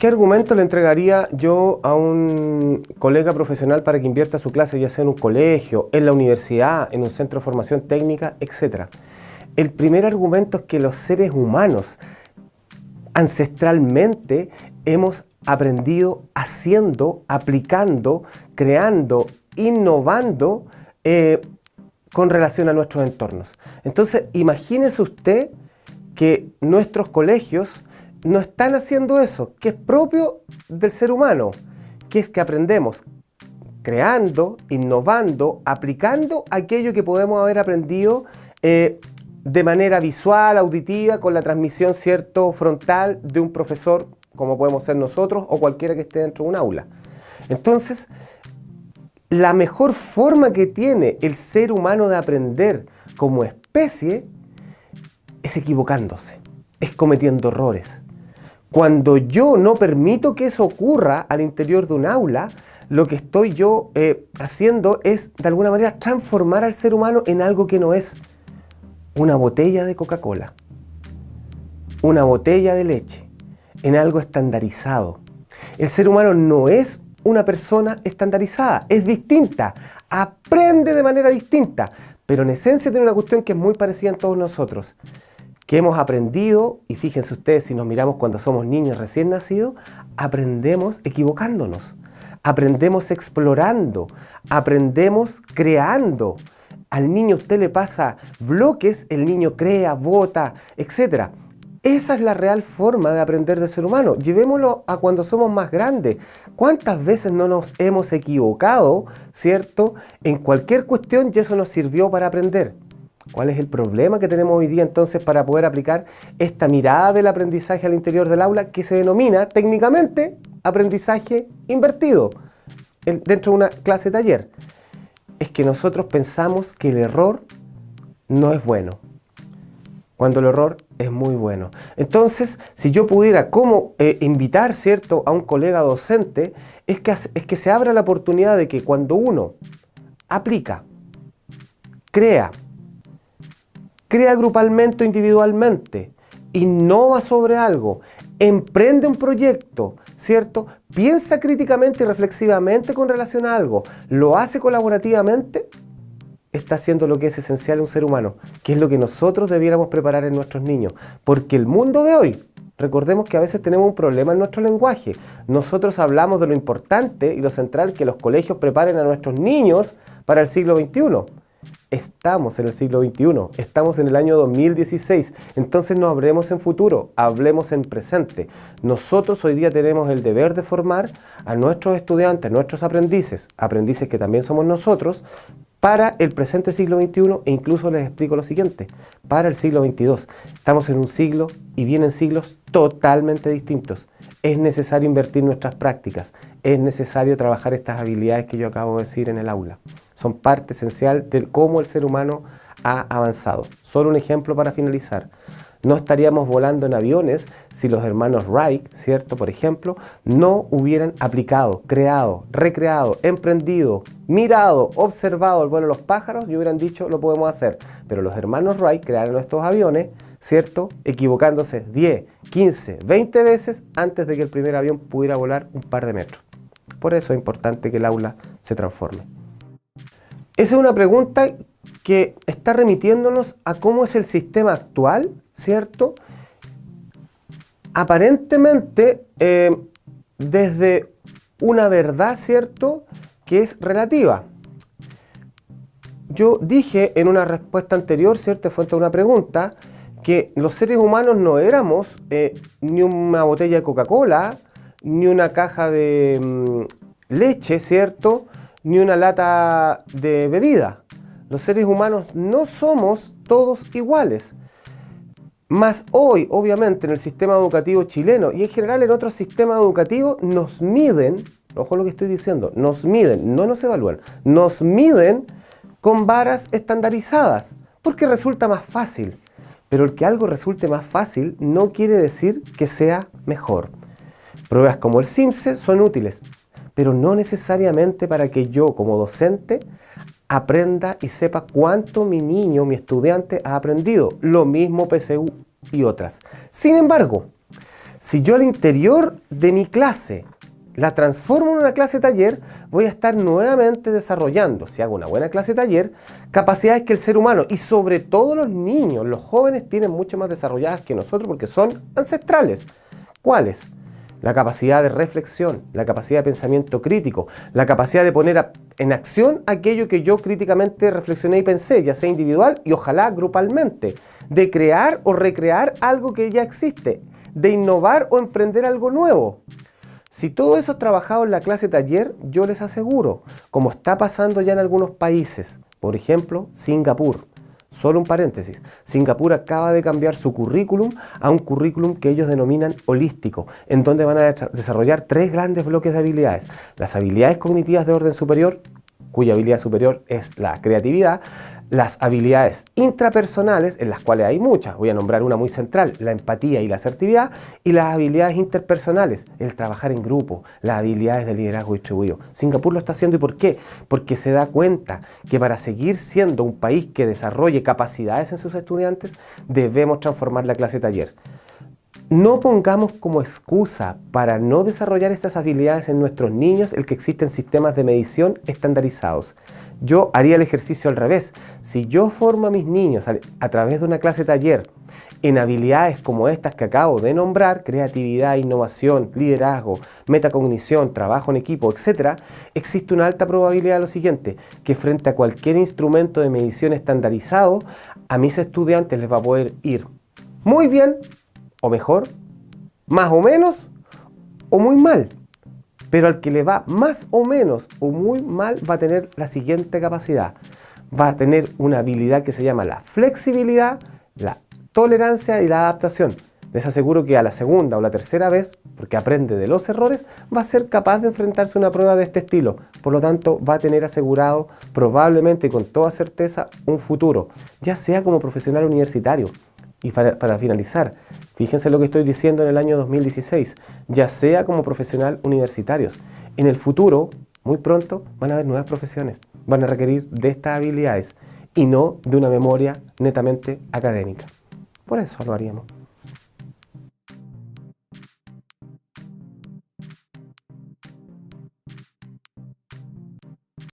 ¿Qué argumento le entregaría yo a un colega profesional para que invierta su clase, ya sea en un colegio, en la universidad, en un centro de formación técnica, etcétera? El primer argumento es que los seres humanos ancestralmente hemos aprendido haciendo, aplicando, creando, innovando con relación a nuestros entornos. Entonces, imagínese usted que nuestros colegios no están haciendo eso, que es propio del ser humano, que es que aprendemos creando, innovando, aplicando aquello que podemos haber aprendido de manera visual, auditiva, con la transmisión, ¿cierto?, frontal de un profesor, como podemos ser nosotros o cualquiera que esté dentro de un aula. Entonces, la mejor forma que tiene el ser humano de aprender como especie es equivocándose, es cometiendo errores. Cuando yo no permito que eso ocurra al interior de un aula, lo que estoy yo haciendo es, de alguna manera, transformar al ser humano en algo que no es. Una botella de Coca-Cola, una botella de leche, en algo estandarizado. El ser humano no es una persona estandarizada, es distinta, aprende de manera distinta, pero en esencia tiene una cuestión que es muy parecida en todos nosotros, que hemos aprendido, y fíjense ustedes, si nos miramos cuando somos niños recién nacidos, aprendemos equivocándonos, aprendemos explorando, aprendemos creando. Al niño usted le pasa bloques, el niño crea, vota, etc. Esa es la real forma de aprender del ser humano. Llevémoslo a cuando somos más grandes. ¿Cuántas veces no nos hemos equivocado, cierto, en cualquier cuestión y eso nos sirvió para aprender? ¿Cuál es el problema que tenemos hoy día entonces para poder aplicar esta mirada del aprendizaje al interior del aula que se denomina técnicamente aprendizaje invertido dentro de una clase taller? Es que nosotros pensamos que el error no es bueno, cuando el error es muy bueno. Entonces, si yo pudiera invitar, ¿cierto?, a un colega docente, es que se abra la oportunidad de que cuando uno aplica, crea grupalmente o individualmente, innova sobre algo, emprende un proyecto, ¿cierto?, piensa críticamente y reflexivamente con relación a algo, lo hace colaborativamente, está haciendo lo que es esencial en un ser humano, que es lo que nosotros debiéramos preparar en nuestros niños. Porque el mundo de hoy, recordemos que a veces tenemos un problema en nuestro lenguaje. Nosotros hablamos de lo importante y lo central que los colegios preparen a nuestros niños para el siglo XXI. Estamos en el siglo XXI, estamos en el año 2016, entonces no hablemos en futuro, hablemos en presente. Nosotros hoy día tenemos el deber de formar a nuestros estudiantes, a nuestros aprendices que también somos nosotros, para el presente siglo XXI e incluso les explico lo siguiente, para el siglo XXII. Estamos en un siglo y vienen siglos totalmente distintos. Es necesario invertir nuestras prácticas, es necesario trabajar estas habilidades que yo acabo de decir en el aula. Son parte esencial de cómo el ser humano ha avanzado. Solo un ejemplo para finalizar. No estaríamos volando en aviones si los hermanos Wright, ¿cierto?, por ejemplo, no hubieran aplicado, creado, recreado, emprendido, mirado, observado el vuelo de los pájaros y hubieran dicho, lo podemos hacer. Pero los hermanos Wright crearon estos aviones, ¿cierto?, equivocándose 10, 15, 20 veces antes de que el primer avión pudiera volar un par de metros. Por eso es importante que el aula se transforme. Esa es una pregunta que está remitiéndonos a cómo es el sistema actual, ¿cierto? Aparentemente desde una verdad, ¿cierto?, que es relativa. Yo dije en una respuesta anterior, ¿cierto?, frente a una pregunta, que los seres humanos no éramos ni una botella de Coca-Cola, ni una caja de leche, ¿cierto?, ni una lata de bebida. Los seres humanos no somos todos iguales. Más hoy, obviamente, en el sistema educativo chileno y en general en otros sistemas educativos nos miden, ojo lo que estoy diciendo, nos miden, no nos evalúan, nos miden con varas estandarizadas, porque resulta más fácil. Pero el que algo resulte más fácil no quiere decir que sea mejor. Pruebas como el SIMSE son útiles, pero no necesariamente para que yo como docente aprenda y sepa cuánto mi niño, mi estudiante ha aprendido. Lo mismo PSU y otras. Sin embargo, Si yo al interior de mi clase la transformo en una clase taller, voy a estar nuevamente desarrollando, si hago una buena clase taller, capacidades que el ser humano, y sobre todo los niños, los jóvenes, tienen mucho más desarrolladas que nosotros porque son ancestrales. ¿Cuáles? La capacidad de reflexión, la capacidad de pensamiento crítico, la capacidad de poner en acción aquello que yo críticamente reflexioné y pensé, ya sea individual y ojalá grupalmente, de crear o recrear algo que ya existe, de innovar o emprender algo nuevo. Si todo eso es trabajado en la clase taller, yo les aseguro, como está pasando ya en algunos países, por ejemplo, Singapur. Solo un paréntesis, Singapur acaba de cambiar su currículum a un currículum que ellos denominan holístico, en donde van a desarrollar 3 grandes bloques de habilidades. Las habilidades cognitivas de orden superior, cuya habilidad superior es la creatividad, las habilidades intrapersonales, en las cuales hay muchas, voy a nombrar una muy central, la empatía y la asertividad, y las habilidades interpersonales, el trabajar en grupo, las habilidades de liderazgo distribuido. Singapur lo está haciendo, ¿y por qué? Porque se da cuenta que para seguir siendo un país que desarrolle capacidades en sus estudiantes, debemos transformar la clase taller. No pongamos como excusa para no desarrollar estas habilidades en nuestros niños el que existen sistemas de medición estandarizados. Yo haría el ejercicio al revés. Si yo formo a mis niños a través de una clase taller en habilidades como estas que acabo de nombrar, creatividad, innovación, liderazgo, metacognición, trabajo en equipo, etc., existe una alta probabilidad de lo siguiente, que frente a cualquier instrumento de medición estandarizado, a mis estudiantes les va a poder ir muy bien, o mejor, más o menos, o muy mal. Pero al que le va más o menos o muy mal va a tener la siguiente capacidad. Va a tener una habilidad que se llama la flexibilidad, la tolerancia y la adaptación. Les aseguro que a la segunda o la tercera vez, porque aprende de los errores, va a ser capaz de enfrentarse a una prueba de este estilo. Por lo tanto, va a tener asegurado probablemente y con toda certeza un futuro, ya sea como profesional universitario. Y para finalizar, fíjense lo que estoy diciendo en el año 2016, ya sea como profesional universitarios. En el futuro, muy pronto, van a haber nuevas profesiones, van a requerir de estas habilidades y no de una memoria netamente académica. Por eso lo haríamos.